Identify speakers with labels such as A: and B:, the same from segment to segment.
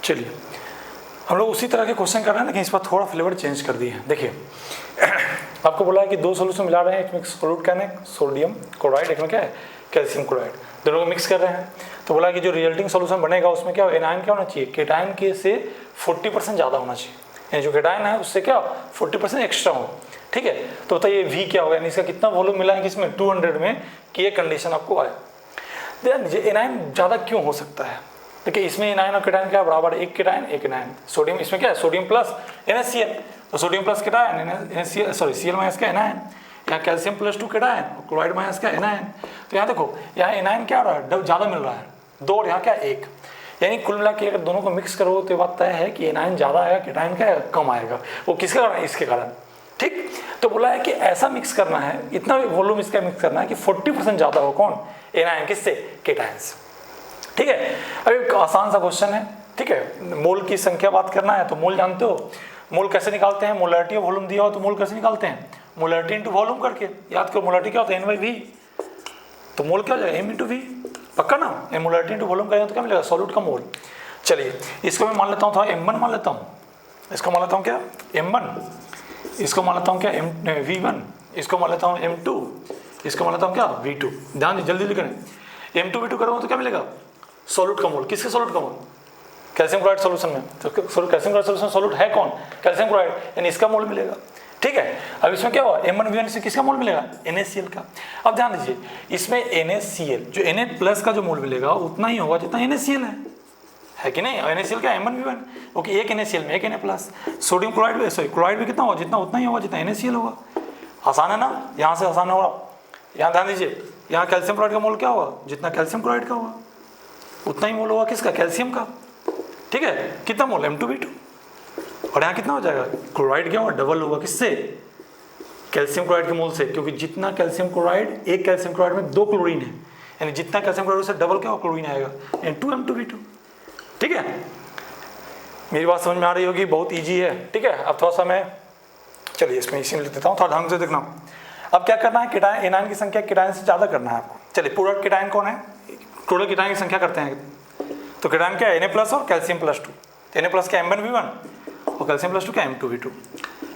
A: चलिए हम लोग उसी तरह के क्वेश्चन कर रहे हैं लेकिन इस बार थोड़ा फ्लेवर चेंज कर दिए हैं। देखिए आपको बोला है कि 2 सोल्यूशन मिला रहे हैं, एक में सोल्यूट क्या है सोडियम क्लोराइड, एक में क्या है कैल्शियम क्लोराइड, दोनों को मिक्स कर रहे हैं। तो बोला कि जो रिजल्टिंग सोल्यूशन बनेगा उसमें क्या एनायन क्या होना चाहिए, केटायन के से 40% ज़्यादा होना चाहिए, यानी जो केटायन है उससे क्या 40% एक्स्ट्रा हो। ठीक है, तो बताइए V क्या होगा, यानी इसका कितना वॉल्यूम मिला है किसमें 200 में, कि ये कंडीशन आपको आए। ध्यान दीजिए एनायन ज़्यादा क्यों हो सकता है। देखिए इसमें एनायन और केटायन क्या बराबर, एक केटायन एक एनायन। सोडियम इसमें क्या है सोडियम प्लस NaCl, तो sodium plus cation NaCl sorry Cl minus का एनायन। यहाँ कैल्शियम प्लस 2 केटायन और क्लोराइड माइनस का एनायन। तो यहाँ देखो यहाँ एनायन क्या हो रहा है ज़्यादा मिल रहा है 2 और यहाँ क्या 1, यानी कुल मिला के अगर दोनों को मिक्स करो तो ये बात तय है कि एनायन ज़्यादा आएगा केटायन क्या कम आएगा। वो किसके कारण, इसके कारण। ठीक, तो बोला है कि ऐसा मिक्स करना है, इतना वॉल्यूम इसका मिक्स करना है कि 40% ज़्यादा हो कौन एनायन किससे, केटायन से। ठीक है, अब एक आसान सा क्वेश्चन है। ठीक है, मोल की संख्या बात करना है तो मोल जानते हो, मोल कैसे निकालते हैं, मोलरिटी ऑफ वॉल्यूम दिया हो तो मोल कैसे निकालते हैं, मोलरिटी इंटू वॉल्यूम करके। याद करो मोलरिटी क्या होता है N/V, तो मोल क्या हो जाएगा M/V, पक्का ना। मोलरिटी इंटू वॉल्यूम करेंगे तो क्या मिलेगा सॉल्यूट का मोल। चलिए इसको मैं मान लेता हूँ थोड़ा M1 मान लेता हूँ, इसको मान लेता हूँ क्या M1, इसको मान लेता हूँ क्या V1, इसको मान लेता हूँ M2, इसको मान लेता हूँ क्या V2। ध्यान दीजिए जल्दी करें, M2 V2 करूँगा तो क्या मिलेगा सॉल्यूट का मोल। किसके सॉल्यूट का मोल, कैल्शियम क्लोराइड सॉल्यूशन में। तो कैल्शियम क्लोराइड सॉल्यूशन सॉल्यूट है कौन, कैल्शियम क्लोराइड, यानी इसका मोल मिलेगा। ठीक है, अब इसमें क्या हुआ M1V1 से किसका मोल मिलेगा NaCl का। अब ध्यान दीजिए इसमें NaCl जो Na+ का जो मोल मिलेगा उतना ही होगा जितना NaCl है कि नहीं। NaCl क्या M1V1, ओके एक NaCl में एक Na+। सोडियम क्लोराइड भी सॉरी क्लोराइड भी कितना होगा जितना उतना ही होगा जितना NaCl होगा। आसान है ना, यहाँ से आसान होगा। यहाँ ध्यान दीजिए यहाँ कैल्शियम क्लोराइड का मोल क्या होगा, जितना कैल्शियम क्लोराइड का होगा उतना ही मोल होगा किसका, कैल्शियम का। ठीक है, कितना मोल M2V2, और यहाँ कितना हो जाएगा क्लोराइड क्या होगा डबल होगा किससे, कैल्शियम क्लोराइड के मोल से, क्योंकि जितना कैल्शियम क्लोराइड, एक कैल्शियम क्लोराइड में 2 क्लोरीन है, यानी जितना कैल्शियम क्लोराइड से डबल क्या होगा क्लोरीन आएगा, यानी 2M2V2। ठीक है, मेरी बात समझ में आ रही होगी, बहुत ईजी है। ठीक है, अब थोड़ा सा मैं चलिए इसमें इसी में लिख देता हूँ, थोड़ा ढंग से देखना। अब क्या करना है, केटायन एनायन की संख्या केटायन से ज़्यादा करना है आपको। चलिए पूरा केटायन कौन है, टोटल केटायन की संख्या करते हैं। तो केटायन क्या है Na+ और कैल्शियम +2, Na+ क्या M1V1 और कैल्शियम +2 क्या M2V2।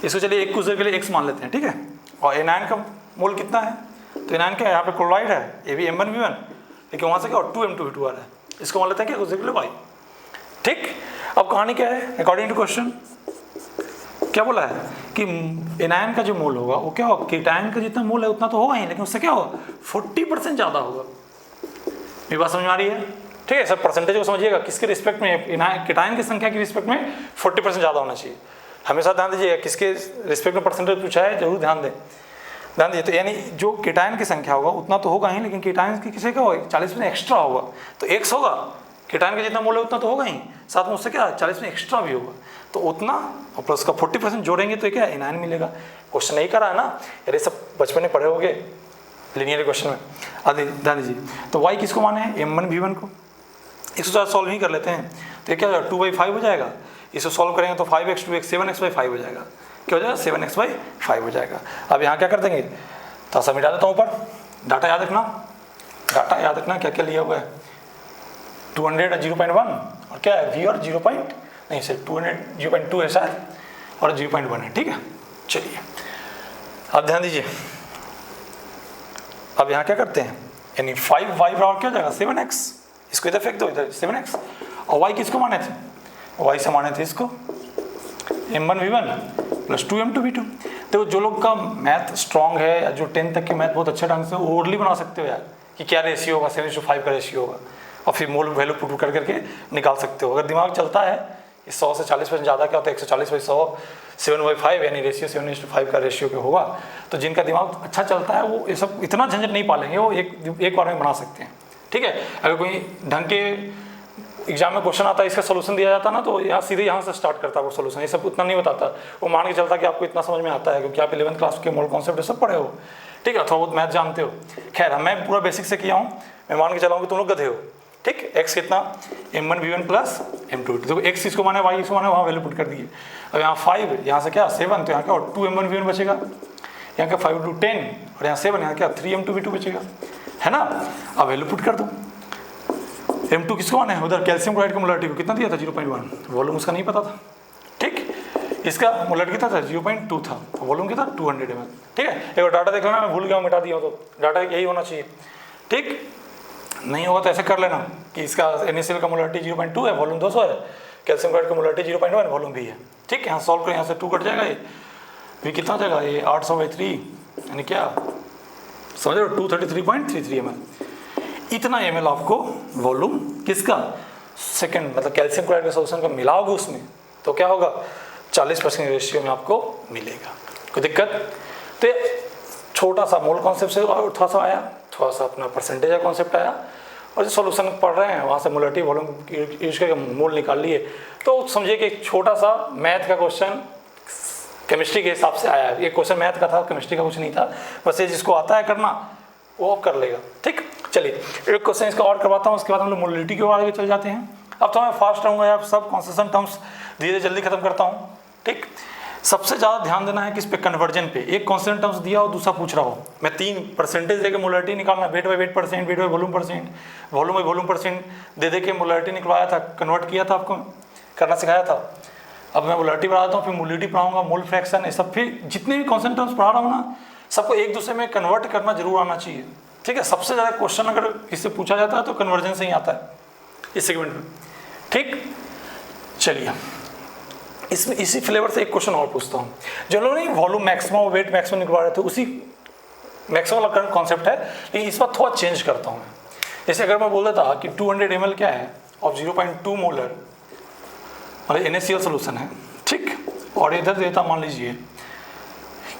A: इसको चलिए एक कुछ के लिए x मान लेते हैं। ठीक है, और एनायन का मोल कितना है, तो एनायन क्या है यहाँ पे क्लोराइड है, ये भी M1V1 लेकिन वहाँ से क्या 2M2V2 आ रहा है, इसको मान लेते हैं क्या कुछ के लिए y। ठीक, अब कहानी क्या है, अकॉर्डिंग टू क्वेश्चन क्या बोला है कि एनायन का जो मोल होगा वो क्या होगा, केटायन का जितना मोल है उतना तो होगा ही, लेकिन उससे क्या होगा 40% ज़्यादा होगा। मेरी बात समझ में आ रही है। ठीक है, सब परसेंटेज को समझिएगा, किसके रिस्पेक्ट में, केटायन की संख्या की रिस्पेक्ट में 40% ज़्यादा होना चाहिए। हमेशा ध्यान दीजिएगा किसके रिस्पेक्ट में परसेंटेज पूछा है जरूर ध्यान दें। ध्यान दीजिए, तो यानी जो केटायन की संख्या होगा उतना तो होगा ही, लेकिन केटायन की किसी का होगा 40% एक्स्ट्रा होगा, तो x होगा, केटायन का जितना मोल है उतना तो होगा ही, साथ में उससे क्या 40% एक्स्ट्रा भी होगा, तो उतना और प्लस का 40% जोड़ेंगे तो क्या एनायन मिलेगा। क्वेश्चन नहीं करा है ना, अरे सब बचपन में पढ़े होंगे लीनियर क्वेश्चन में। अब ध्यान दीजिए, तो y किसको माने हैं M1V1 को, इसको साथ सॉल्व नहीं कर लेते हैं तो ये क्या हो जाएगा 2/5 हो जाएगा। इसको सॉल्व करेंगे तो 5x 2x 7x/5 हो जाएगा, क्या हो जाएगा 7x/5 हो जाएगा। अब यहाँ क्या कर देंगे, तो सब मिटा देता हूँ ऊपर, डाटा याद रखना, डाटा याद रखना क्या क्या लिया हुआ है, 200 और 0.1 और क्या है V और 0.2 है शायद और 0.1 है। ठीक है, चलिए अब ध्यान दीजिए, अब यहाँ क्या करते हैं, यानी 5y बराबर क्या हो जाएगा 7x, इसको इधर फेंक दो, इधर 7x, और y किसको माने थे, y से माने थे इसको M1V1 + 2M2V2। देखो जो लोग का मैथ स्ट्रॉन्ग है या जो 10 तक के मैथ बहुत अच्छे ढंग से ओरली बना सकते हो यार कि क्या रेशियो होगा, 7:5 का रेशियो होगा, और फिर मोल वैल्यू पुट कर करके निकाल सकते हो। अगर दिमाग चलता है इस 100 से 40% ज़्यादा क्या होता है 140/100 7/5 यानी रेशियो 7:5 का रेशियो के होगा, तो जिनका दिमाग अच्छा चलता है वो ये सब इतना झंझट नहीं पालेंगे, वो एक बार में बना सकते हैं। ठीक है, अगर कोई ढंग के एग्जाम में क्वेश्चन आता है इसका सोल्यूशन दिया जाता ना तो यहाँ सीधे यहाँ से स्टार्ट करता है वो सोल्यूशन, ये सब उतना नहीं बताता, वो मान के चलता कि आपको इतना समझ में आता है क्योंकि आप 11th क्लास के मोल कॉन्सेप्ट सब पढ़े हो। ठीक है, थोड़ा बहुत मैथ जानते हो। खैर मैं पूरा बेसिक से किया हूँ, मैं मान के चला हूँ कि तुम लोग गधे हो। ठीक, x कितना M1V1 + M2V2, देखो x इसको माने y इसको माने वहाँ वैल्यू पुट कर दिए। अब यहाँ 5 यहाँ से क्या 7, तो यहाँ क्या 2M1V1 बचेगा, यहाँ क्या 5 × 10 और यहाँ 7, यहाँ क्या 3M2V2 बचेगा, है ना। अब वैल्यू पुट कर दो, M2 किसको आना है, उधर कैल्शियम क्लोराइड की मोलरिटी को कितना दिया था 0.1, वॉल्यूम उसका नहीं पता था। ठीक, इसका मोलरिटी कितना था 0.2 था, वॉल्यूम कितना 200 ml। ठीक है, एक बार डाटा देख लेना, मैं भूल गया हूँ मिटा दिया हूँ, तो डाटा यही होना चाहिए। ठीक, नहीं होगा तो ऐसे कर लेना कि इसका NaCl का मोलरिटी 0.2 है, वॉल्यूम 200 है, कैल्शियम क्लोराइड का मोलरिटी 0.1 वॉल्यूम भी है। ठीक है, यहाँ सॉल्व करें, यहाँ से 2 कट जाएगा, ये भी कितना हो जाएगा, ये 800/3 यानी क्या समझ रहे हो 233.33 ml। इतना ml आपको वॉल्यूम किसका सेकंड मतलब कैल्शियम क्लोराइड के सॉल्यूशन का मिलाओगे उसमें तो क्या होगा 40% रेशियो में आपको मिलेगा। कोई दिक्कत? तो छोटा सा मोल कॉन्सेप्ट से थोड़ा सा आया, थोड़ा सा अपना परसेंटेज का कॉन्सेप्ट आया, और जो सॉल्यूशन पढ़ रहे हैं वहाँ से मोलरिटी वॉल्यूम यूज करके मोल निकाल लिए। तो समझिए कि एक छोटा सा मैथ का क्वेश्चन केमिस्ट्री के हिसाब से आया है। ये क्वेश्चन मैथ का था, केमिस्ट्री का कुछ नहीं था, बस ये जिसको आता है करना वो कर लेगा। ठीक, चलिए एक क्वेश्चन इसका और करवाता हूँ, उसके बाद हम लोग मोलरिटी की ओर आगे चल जाते हैं। अब तो मैं फास्ट रहूँगा यार, सब कॉन्सेप्शन टर्म्स धीरे जल्दी खत्म करता हूँ। ठीक, सबसे ज़्यादा ध्यान देना है किस पे, कन्वर्जन पे। एक कॉन्स्टेंट टर्म्स दिया हो, दूसरा पूछ रहा हो, मैं 3 परसेंटेज देके मोलरिटी निकालना, weight by weight percent, weight by volume percent, volume by volume percent दे के मोलरिटी निकलवाया था, कन्वर्ट किया था, आपको करना सिखाया था। अब मैं मोलरिटी पढ़ाता हूँ, फिर मोलिटी पढ़ाऊंगा, मोल फ्रैक्शन, ये सब, फिर जितने भी कॉन्स्टेंट टर्म्स पढ़ा रहा हूँ ना, सबको एक दूसरे में कन्वर्ट करना जरूर आना चाहिए। ठीक है, सबसे ज़्यादा क्वेश्चन अगर इससे पूछा जाता है तो कन्वर्जन से ही आता है इस सेगमेंट में। ठीक, चलिए इसमें इसी फ्लेवर से एक क्वेश्चन और पूछता हूँ। जो लोग नहीं वॉल्यूम मैक्सिमम और वेट मैक्सिमम निकलवा रहे थे, उसी मैक्सिमम वाला कॉन्सेप्ट है, लेकिन इस बार थोड़ा चेंज करता हूँ मैं। जैसे अगर मैं बोल देता कि 200 ml क्या है और 0.2 मोलर मतलब NaCl सोल्यूशन है। ठीक, और इधर देता मान लीजिए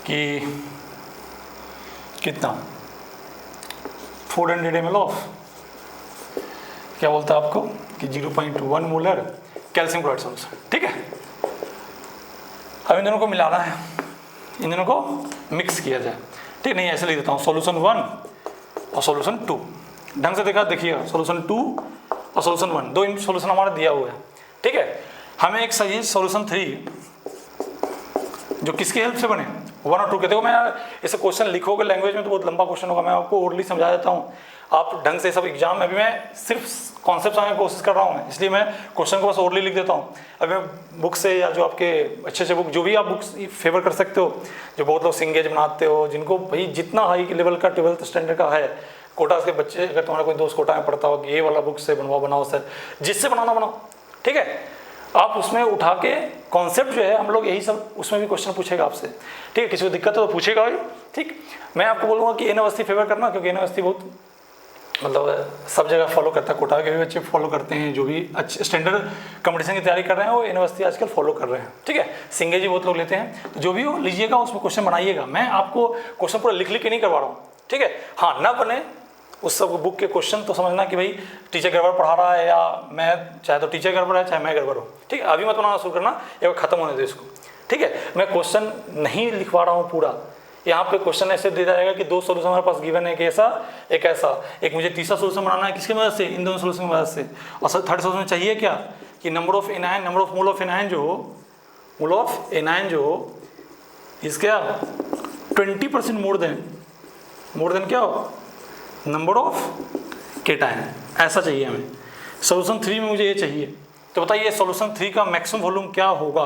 A: कि कितना 400 ml ऑफ क्या बोलता है आपको कि 0.1 मोलर कैल्शियम क्लोराइड सोल्यूशन। ठीक है, अब इन दोनों को मिलाना है, इन दोनों को मिक्स किया जाए। ठीक, नहीं ऐसे लिख देता हूँ, सोल्यूशन 1 और सोल्यूशन 2। ढंग से देखा देखिएगा, सोल्यूशन 2 और सोल्यूशन 1 दो सोल्यूशन हमारा दिया हुआ है। ठीक है, हमें एक सही सोल्यूशन 3 जो किसकी हेल्प से बने 1 और 2 के। देखो मैं ऐसे क्वेश्चन लिखोगे लैंग्वेज में तो बहुत लंबा क्वेश्चन होगा, मैं आपको ओरली समझा देता हूँ, आप ढंग से सब एग्जाम में। अभी मैं सिर्फ कॉन्सेप्ट समझने की कोशिश कर रहा हूँ, इसलिए मैं क्वेश्चन को बस ओरली लिख देता हूँ। अभी मैं बुक से या जो आपके अच्छे बुक जो भी आप बुक्स फेवर कर सकते हो, जो बहुत लोग सिंगेज बनाते हो, जिनको भाई जितना हाई लेवल का 12th स्टैंडर्ड का है, कोटा के बच्चे, अगर तुम्हारा कोई दोस्त कोटा में पढ़ता हो, ये वाला बुक से बनाओ सर, जिससे बनाना बनाओ। ठीक है, आप उसमें उठा के कॉन्सेप्ट जो है हम लोग यही सब, उसमें भी क्वेश्चन पूछेगा आपसे। ठीक है, किसी को दिक्कत हो तो पूछेगा भाई। ठीक, मैं आपको बोलूँगा कि एन अवस्थी फेवर करना, क्योंकि एन अवस्थी बहुत मतलब सब जगह फॉलो करता है, कोटा के भी बच्चे फॉलो करते हैं, जो भी अच्छे स्टैंडर्ड कंपटीशन की तैयारी कर रहे हैं वो यूनिवर्सिटी आजकल फॉलो कर रहे हैं। ठीक है, सिंगे जी बहुत लोग लेते हैं, तो जो भी हो लीजिएगा, उसमें क्वेश्चन बनाइएगा। मैं आपको क्वेश्चन पूरा लिख के नहीं करवा रहा हूँ। ठीक है, हाँ ना बने उस सब बुक के क्वेश्चन तो समझना कि भाई टीचर गड़बड़ पढ़ा रहा है, या मैं चाहे तो टीचर गड़बड़ है चाहे मैं गड़बड़ हूँ। ठीक है, अभी मत बनाना शुरू करना, या खत्म होने दो इसको। ठीक है, मैं क्वेश्चन नहीं लिखवा रहा हूँ पूरा, यहाँ पे क्वेश्चन ऐसे दे जाएगा कि 2 सोल्यूशन हमारे पास गिवन है, एक ऐसा एक ऐसा, एक मुझे तीसरा सोल्यूशन बनाना है किसकी मदद से, इन दोनों सोल्यूशन की मदद से। और सर थर्ड सोल्यूशन चाहिए क्या कि number of anion, number of mole of anion जो हो, मोल ऑफ एनायन जो हो इसका 20% मोर देन क्या हो नंबर ऑफ केटायन, ऐसा चाहिए हमें। सोल्यूशन 3 में मुझे ये चाहिए, तो बताइए सोल्यूशन 3 का मैक्सिमम वॉल्यूम क्या होगा,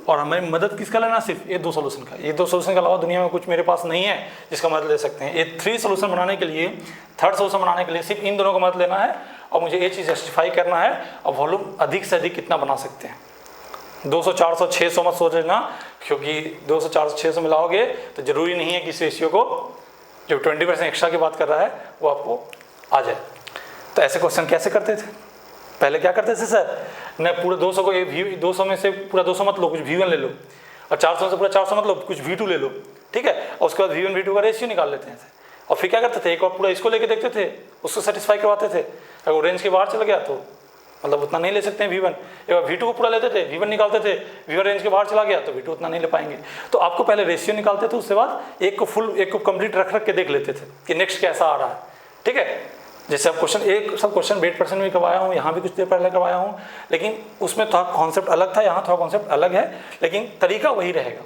A: और हमें मदद किसका लेना, सिर्फ ये 2 सोल्यूशन का। ये 2 सोल्यूशन के अलावा दुनिया में कुछ मेरे पास नहीं है जिसका मदद ले सकते हैं। ये 3 सोल्यूशन बनाने के लिए, थर्ड सोल्यूशन बनाने के लिए सिर्फ इन दोनों का मदद लेना है, और मुझे ये चीज़ जस्टिफाई करना है, और वॉल्यूम अधिक से अधिक कितना बना सकते हैं। 200, 400, 600 मत सोचना, क्योंकि 200, 400, 600 मिलाओगे तो जरूरी नहीं है कि इस रेशियो को जो 20% एक्स्ट्रा की बात कर रहा है वो आपको आ जाए। तो ऐसे क्वेश्चन कैसे करते थे पहले, क्या करते थे सर, न पूरे 200 को 200 में से पूरा 200 मत लो, कुछ V1 ले लो, और 400 से पूरा 400 मत लो, कुछ V2 ले लो। ठीक है, और उसके बाद V1 V2 का रेशियो निकाल लेते हैं, और फिर क्या करते थे, एक और पूरा इसको लेके देखते थे, उसको सेटिस्फाई करवाते थे। अगर रेंज के बाहर चला गया तो मतलब उतना नहीं ले सकते हैं V1, एक बार V2 को पूरा लेते थे, V1 निकालते थे, V1 रेंज के बाहर चला गया तो V2 उतना नहीं ले पाएंगे। तो आपको पहले रेशियो निकालते थे, उसके बाद एक को फुल, एक को कंप्लीट रख के देख लेते थे कि नेक्स्ट कैसा आ रहा है। ठीक है, जैसे अब क्वेश्चन एक सब क्वेश्चन 8% में करवाया हूँ, यहाँ भी कुछ देर पहले करवाया हूँ, लेकिन उसमें थोड़ा कॉन्सेप्ट अलग था, यहाँ थोड़ा कॉन्सेप्ट अलग है, लेकिन तरीका वही रहेगा।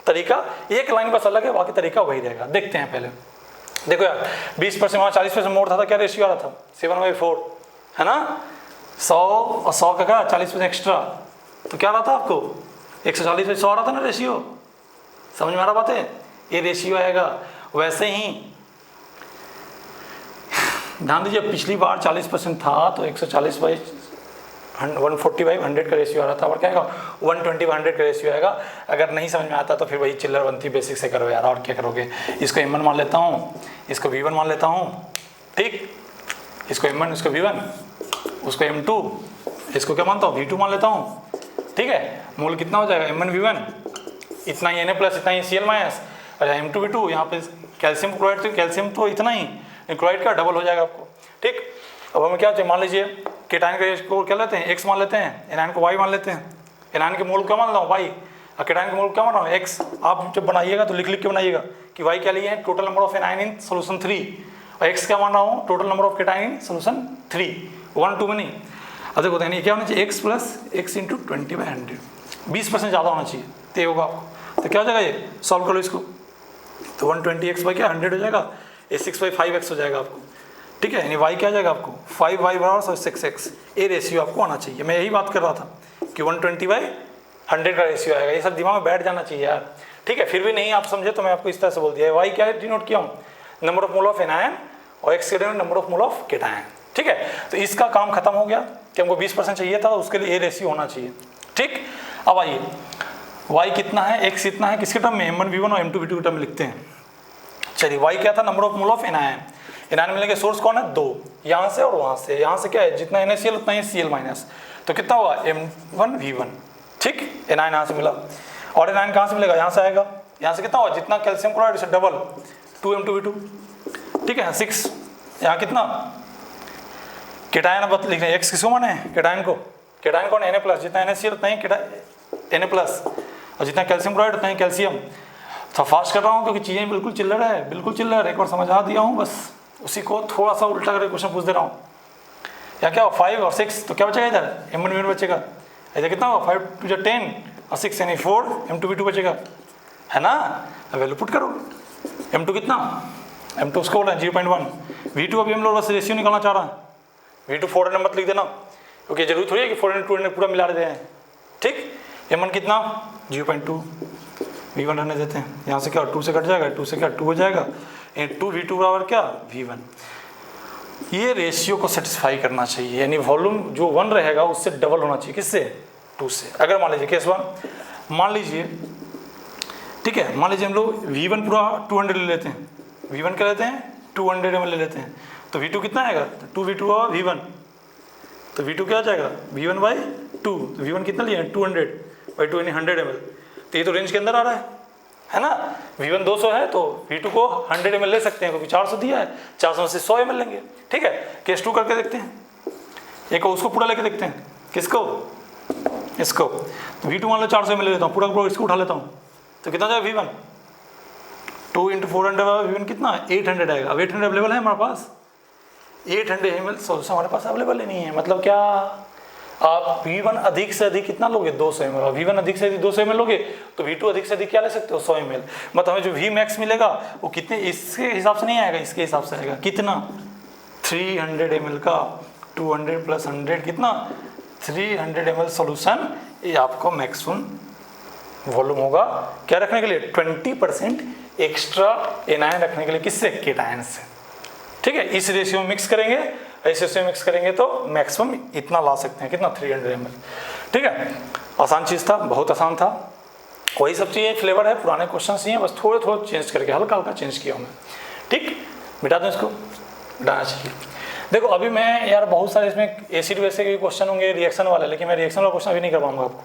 A: तरीका एक लाइन बस अलग है, बाकी तरीका वही रहेगा। देखते हैं पहले, देखो यार 20% वहाँ 40% मोड़ था, क्या रेशियो आ रहा था 7/4 है ना, 100 और 100 का क्या 40% एक्स्ट्रा, तो क्या रहा था आपको 140 पे 100 आ रहा था ना रेशियो। समझ में आ रहा बात है, ये रेशियो आएगा। वैसे ही ध्यान दीजिए, पिछली बार 40% था तो 140/100 का रेशियो आ रहा था, और क्या आएगा 120/100 का रेशियो आएगा। अगर नहीं समझ में आता तो फिर वही चिल्लर बनती बेसिक से करो यार, और क्या करोगे। इसको M1 मान लेता हूँ, इसको V1 मान लेता हूँ, ठीक, इसको M1 इसको V1, उसको M2, इसको क्या मानता हूँ V2 मान लेता हूँ, ठीक है। मूल कितना हो जाएगा M1 V1, इतना ही Na प्लस, इतना ही Cl माइनस, और M2 V2, यहाँ पे कैल्शियम क्लोराइड, तो कैल्शियम तो इतना ही, क्लोराइड का डबल हो जाएगा आपको, ठीक। अब हमें क्या चाहिए, मान लीजिए केटाइन का को क्या लेते हैं X मान लेते हैं, एनायन को Y मान लेते हैं। एनायन के मोल क्या मान रहा हूँ Y, और केटाइन के मोल क्या मान रहा हूँ X। आप जब बनाइएगा तो लिख लिख के बनाइएगा कि Y क्या लिए है, total number of anion in solution 3, और X क्या मान रहा हूँ, total number of cation in solution 3, 1 2 में नहीं। अब देखो यानी क्या होना चाहिए, X प्लस X इंटू 20/100, 20% ज़्यादा होना चाहिए, तो होगा आपको। तो क्या हो जाएगा, ये सॉल्व करो इसको, तो 120x बाई क्या 100 हो जाएगा, ये 6/5x हो जाएगा आपको, ठीक है। यानी y क्या आ जाएगा आपको 5y बराबर 6x, ये रेशियो आपको आना चाहिए। मैं यही बात कर रहा था कि 120/100 का रेशियो आएगा, ये सब दिमाग में बैठ जाना चाहिए यार, ठीक है। फिर भी नहीं आप समझे तो मैं आपको इस तरह से बोल दिया है। y क्या डिनोट किया हूँ, number of mole of anion, और x के denote number of mole of cation, ठीक है। तो इसका काम खत्म हो गया कि हमको 20% चाहिए था, उसके लिए ये रेशियो होना चाहिए, ठीक। अब आइए y कितना है, x कितना है, किसके टर्म में, M1 V1 और M2 V2 के टर्म में लिखते हैं। चलिए y क्या था, number of mole of anion, anion मिलेंगे सोर्स कौन है 2, यहाँ से और वहाँ से, यहाँ से क्या है जितना NaCl उतना ही Cl माइनस, तो कितना हुआ M1 V1, ठीक। एनायन यहाँ से मिला, और एनायन कहाँ से मिलेगा, यहाँ से आएगा, यहाँ से कितना हुआ जितना कैल्शियम क्लोराइड से डबल 2M2 V2, ठीक है। 6 यहाँ कितना केटायन बत लिख रहे हैं, x किसको माने केटायन को, केटायन कौन Na प्लस, जितना NaCl उतना ही Na प्लस, और जितना कैल्शियम क्लोराइड उतना ही कैल्शियम। तो फास्ट कर रहा हूँ क्योंकि चीज़ें बिल्कुल चिल्लर है, बिल्कुल चिल्लर, एक बार समझा दिया हूँ, बस उसी को थोड़ा सा उल्टा करके क्वेश्चन पूछ दे रहा हूँ। या क्या हो 5 और 6, तो क्या बचेगा इधर M1 V1 बचेगा, इधर कितना होगा 5 2 10 और 6 यानी 4 M2 V2 बचेगा, है ना। वैल्यू पुट करो, M2 कितना, M2 उसको बोल रहे हैं 0.1, V2 अभी हम लोग बस रेशियो निकालना चाह रहा है, V2 400 मत लिख देना क्योंकि जरूरी थोड़ी है कि 400 200 पूरा मिला देते हैं, ठीक। M1 कितना 0.2, V1 रहने देते हैं, यहाँ से क्या 2 से कट जाएगा, 2 से क्या 2 हो जाएगा, 2 V2 बराबर क्या V1। ये रेशियो को सेटिस्फाई करना चाहिए, यानी वॉल्यूम जो 1 रहेगा उससे डबल होना चाहिए, किससे 2 से। अगर मान लीजिए केस 1 मान लीजिए, ठीक है, मान लीजिए हम लोग V1 पूरा 200 ले लेते हैं, V1 क्या लेते हैं 200 ml ले लेते हैं, तो V2 कितना आएगा 2 V2 और V1, तो V2 क्या आ जाएगा V1/2, तो V1 कितना लिए 200/2 यानी 100 ml, तो ये तो रेंज के अंदर आ रहा है ना। V1 200 है तो V2 को 100 ml ले सकते हैं क्योंकि 400 दिया है, 400 से 100 ml लेंगे, ठीक है। केस 2 करके देखते हैं, एक उसको पूरा लेके देखते हैं, किसको इसको, तो V2 मान लो 400 ml ले लेता हूँ, पूरा पूरा इसको उठा लेता हूँ, तो कितना जाएगा V1 2 × 400 V1 कितना 800 आएगा। अब 800 अवेलेबल है हमारे पास, 800 ml सोल्यूशन हमारे पास अवेलेबल ही नहीं है, मतलब क्या आप V1 अधिक से अधिक कितना लोगे 200 ml, और V1 अधिक से अधिक 200 ml लोगे तो V2 अधिक से अधिक क्या ले सकते हो 100 ml, मतलब हमें जो Vmax मिलेगा वो कितने, इसके हिसाब से नहीं आएगा, इसके हिसाब से आएगा, कितना 300 ml का 200 + 100 कितना 300 ml सोल्यूशन, ये आपको मैक्सिमम वॉल्यूम होगा क्या रखने के लिए 20% एक्स्ट्रा एनायन रखने के लिए, किससे केटायन से, ठीक है। इस रेशियो में मिक्स करेंगे, इस रेशियो में मिक्स करेंगे तो मैक्सिमम इतना ला सकते हैं, कितना 300 ml, ठीक है। आसान चीज़ था, बहुत आसान था, वही सब चीज़ें फ्लेवर है, पुराने क्वेश्चन ही हैं, बस थोड़े थोड़े चेंज करके हल्का हल्का चेंज किया हूँ मैं, ठीक। मिटा दूँ इसको, मिटाना चाहिए। देखो अभी मैं यार बहुत सारे इसमें एसिड बेस के भी क्वेश्चन होंगे, रिएक्शन वाले, लेकिन मैं रिएक्शन वाला क्वेश्चन अभी नहीं कर पाऊंगा आपको,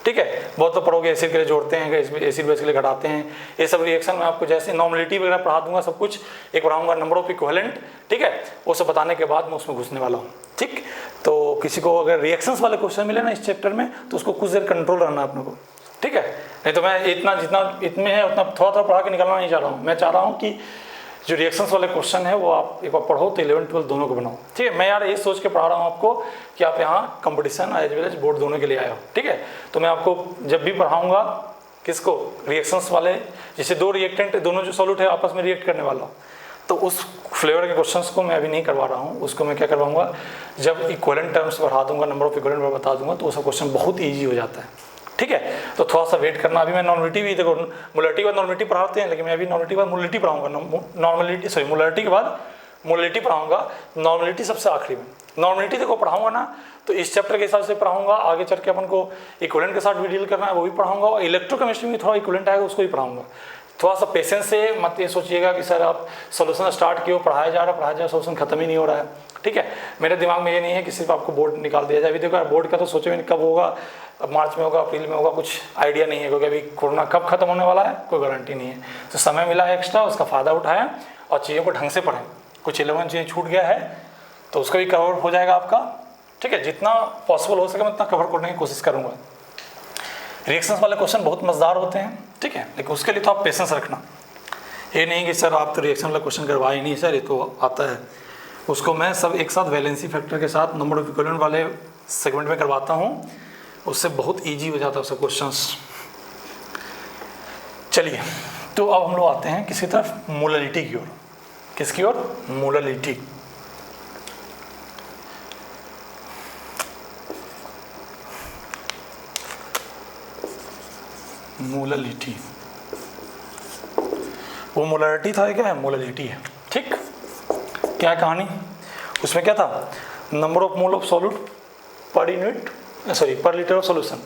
A: ठीक है। बहुत तो पढ़ोगे एसिड के लिए जोड़ते हैं, एसिड बेस के लिए घटाते हैं, ये सब रिएक्शन में आपको जैसे नॉर्मलिटी वगैरह पढ़ा दूंगा, सब कुछ एक पढ़ाऊंगा, नंबर ऑफ इक्विवेलेंट, ठीक है, वो सब बताने के बाद मैं उसमें घुसने वाला हूँ, ठीक। तो किसी को अगर रिएक्शंस वाले क्वेश्चन मिले ना इस चैप्टर में तो उसको कुछ देर कंट्रोल रहना अपने को, ठीक है। नहीं तो मैं इतना जितना इतने है उतना थोड़ा थोड़ा पढ़ा के निकलना नहीं चाह रहा हूँ, मैं चाह रहा हूँ कि जो रिएक्शंस वाले क्वेश्चन है वो आप एक बार पढ़ो तो 11 12 दोनों को बनाओ, ठीक है। मैं यार ये सोच के पढ़ा रहा हूँ आपको कि आप यहाँ competition as well as board दोनों के लिए आए हो, ठीक है। तो मैं आपको जब भी पढ़ाऊँगा किसको रिएक्शंस वाले, जैसे 2 रिएक्टेंट दोनों जो सॉल्यूट है आपस में रिएक्ट करने वाला, तो उस फ्लेवर के क्वेश्चंस को मैं अभी नहीं करवा रहा हूँ, उसको मैं क्या करवाऊंगा, जब इक्वलेंट टर्म्स बढ़ा दूंगा, नंबर ऑफ इक्वलेंट बता दूंगा, तो उसका क्वेश्चन बहुत ईजी हो जाता है। ठीक है, तो थोड़ा सा वेट करना। अभी मैं नॉर्मलिटी भी, देखो मोलरिटी के बाद नॉर्मलिटी पढ़ाते हैं, लेकिन मैं अभी नॉर्मलिटी के बाद मोलरिटी पढ़ाऊंगा, मोलरिटी के बाद मोलरिटी पढ़ाऊंगा, नॉर्मलिटी सबसे आखिरी में। नॉर्मलिटी देखो पढ़ाऊंगा ना, तो इस चैप्टर के हिसाब से पढ़ाऊंगा, आगे चल के अपन को इक्विवेलेंट के साथ भी डील करना है, वो भी पढ़ाऊंगा, और इलेक्ट्रोकेमिस्ट्री में थोड़ा इक्विवेलेंट आएगा, उसको भी पढ़ाऊंगा। थोड़ा सा पेशेंस से, मत ये सोचिएगा कि सर आप सोल्यूशन स्टार्ट किए, पढ़ाया जा रहा सोल्यूशन खत्म ही नहीं हो रहा है। ठीक है, मेरे दिमाग में ये नहीं है कि सिर्फ आपको बोर्ड निकाल दिया जाए। अभी देखो बोर्ड का तो सोचे भी नहीं कब होगा, मार्च में होगा, अप्रैल में होगा, कुछ आइडिया नहीं है, क्योंकि अभी कोरोना कब खत्म होने वाला है कोई गारंटी नहीं है। तो समय मिला है एक्स्ट्रा, उसका फ़ायदा उठाएं और चीज़ों को ढंग से पढ़ें। कुछ 11 चीज़ें छूट गया है तो उसका भी कवर हो जाएगा आपका। ठीक है, जितना पॉसिबल हो सके मैं उतना कवर करने की कोशिश करूँगा। रिएक्शंस वाले क्वेश्चन बहुत मज़ेदार होते हैं, ठीक है, लेकिन उसके लिए तो आप पेशेंस रखना। ये नहीं कि सर आप तो रिएक्शन वाला क्वेश्चन करवाए नहीं, सर ये तो आता है, उसको मैं सब एक साथ वैलेंसी फैक्टर के साथ नंबर ऑफ इक्विवेलेंट वाले सेगमेंट में करवाता हूँ, उससे बहुत ईजी हो जाता है सब क्वेश्चंस। चलिए, तो अब हम लोग आते हैं किसकी तरफ, मोलरिटी की ओर। किसकी ओर, मोलरिटी। मोलरिटी, वो मोलरिटी था, क्या है, मोलरिटी है। ठीक, क्या है कहानी, उसमें क्या था, number of mole of solute per unit, sorry पर लीटर ऑफ सॉल्यूशन।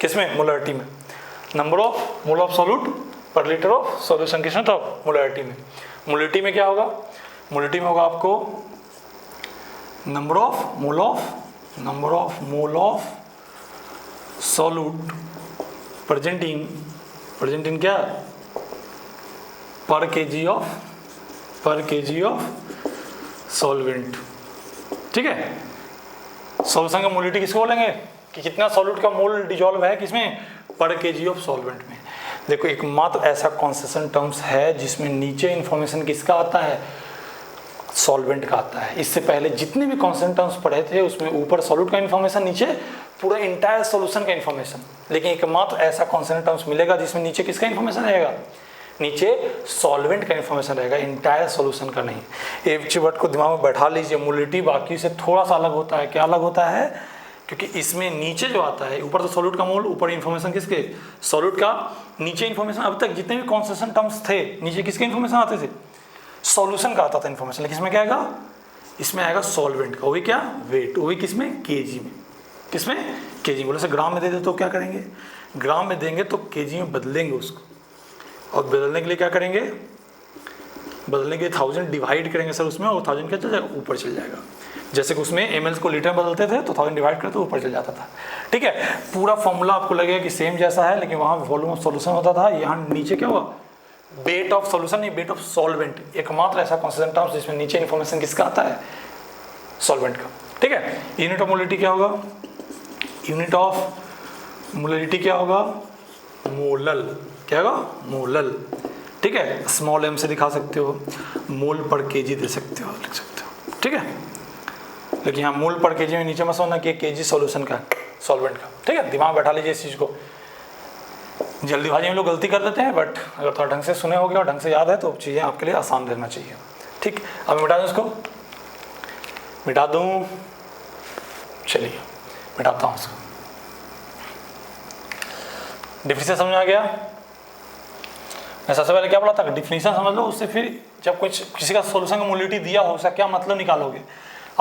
A: किसमें, मोलरिटी में। Number of mole of solute पर लीटर ऑफ सॉल्यूशन किसमें था, मोलरिटी में। मोलरिटी में क्या होगा, मोलरिटी में होगा आपको number of mole of solute present in क्या, पर केजी ऑफ सॉल्वेंट। ठीक है, सॉल्यूशन का मोलरिटी किसको बोलेंगे, कि कितना सॉल्यूट का मोल डिजॉल्व है किसमें, पर केजी ऑफ सॉल्वेंट में। देखो एकमात्र ऐसा कॉन्सेशन टर्म्स है जिसमें नीचे इन्फॉर्मेशन किसका आता है, सॉल्वेंट का आता है। इससे पहले जितने भी कॉन्सेशन टर्म्स पढ़े थे उसमें ऊपर सॉल्यूट का इन्फॉर्मेशन, नीचे पूरा इंटायर सॉल्यूशन का इन्फॉर्मेशन। लेकिन एकमात्र ऐसा कॉन्सेशन टर्म्स मिलेगा जिसमें नीचे किसका इन्फॉर्मेशन रहेगा, नीचे सॉल्वेंट का इन्फॉर्मेशन रहेगा, इंटायर सॉल्यूशन का नहीं। एक वर्ड को दिमाग में बैठा लीजिए, मोलरिटी बाकी से थोड़ा सा अलग होता है। क्या अलग होता है, क्योंकि इसमें नीचे जो आता है, ऊपर तो सॉल्यूट का मोल, ऊपर इन्फॉर्मेशन किसके, सॉल्यूट का, नीचे इन्फॉर्मेशन। अब तक जितने भी कॉन्सेशन टर्म्स थे नीचे किसके इन्फॉर्मेशन आते थे, सॉल्यूशन का आता था इन्फॉर्मेशन। लेकिन इसमें क्या आएगा, इसमें आएगा सॉल्वेंट का, वो भी क्या, वेट, वो भी किसमें, केजी में। किसमें, केजी। बोले से ग्राम में दे दे तो क्या करेंगे, ग्राम में देंगे तो केजी में बदलेंगे उसको, और बदलने के लिए क्या करेंगे, बदलने के लिए 1000 डिवाइड करेंगे सर उसमें, और 1000 क्या चल जाएगा, ऊपर चल जाएगा। जैसे कि उसमें ml को लीटर में बदलते थे तो 1000 डिवाइड करते तो ऊपर चल जाता था। ठीक है, पूरा फॉर्मूला आपको लगेगा कि सेम जैसा है, लेकिन वहाँ वॉल्यूम ऑफ सॉल्यूशन होता था, यहाँ नीचे क्या हुआ, वेट ऑफ सॉल्यूशन नहीं, वेट ऑफ सॉल्वेंट। एकमात्र ऐसा कॉन्सेशन टर्म्स जिसमें नीचे इन्फॉर्मेशन किसका आता है, सॉल्वेंट का। ठीक है, यूनिट ऑफ मोलरिटी क्या होगा, यूनिट ऑफ मोलरिटी क्या होगा, मोलल। क्या होगा, मोलल। ठीक है, स्मॉल m से दिखा सकते हो, मोल पर केजी दे सकते हो, लिख सकते हो। ठीक है, लेकिन यहाँ मोल पर केजी में नीचे मत समझना कि केजी सॉल्यूशन का, सॉल्वेंट का। ठीक है, दिमाग बैठा लीजिए इस चीज़ को। जल्दीबाजी में लोग गलती कर देते हैं, बट अगर थोड़ा ढंग से सुने होगे और ढंग से याद है तो चीज़ें आपके लिए आसान रहना चाहिए। ठीक, अब मिटा दूँ इसको, मिटा दूँ, चलिए मिटाता हूँ इसको। डिफिनेशन समझ आ गया। मैं सबसे पहले क्या बोला था, डिफिनेशन समझ लो, उससे फिर जब कुछ किसी का सॉल्यूशन का मोलरिटी दिया हो उसका क्या मतलब निकालोगे।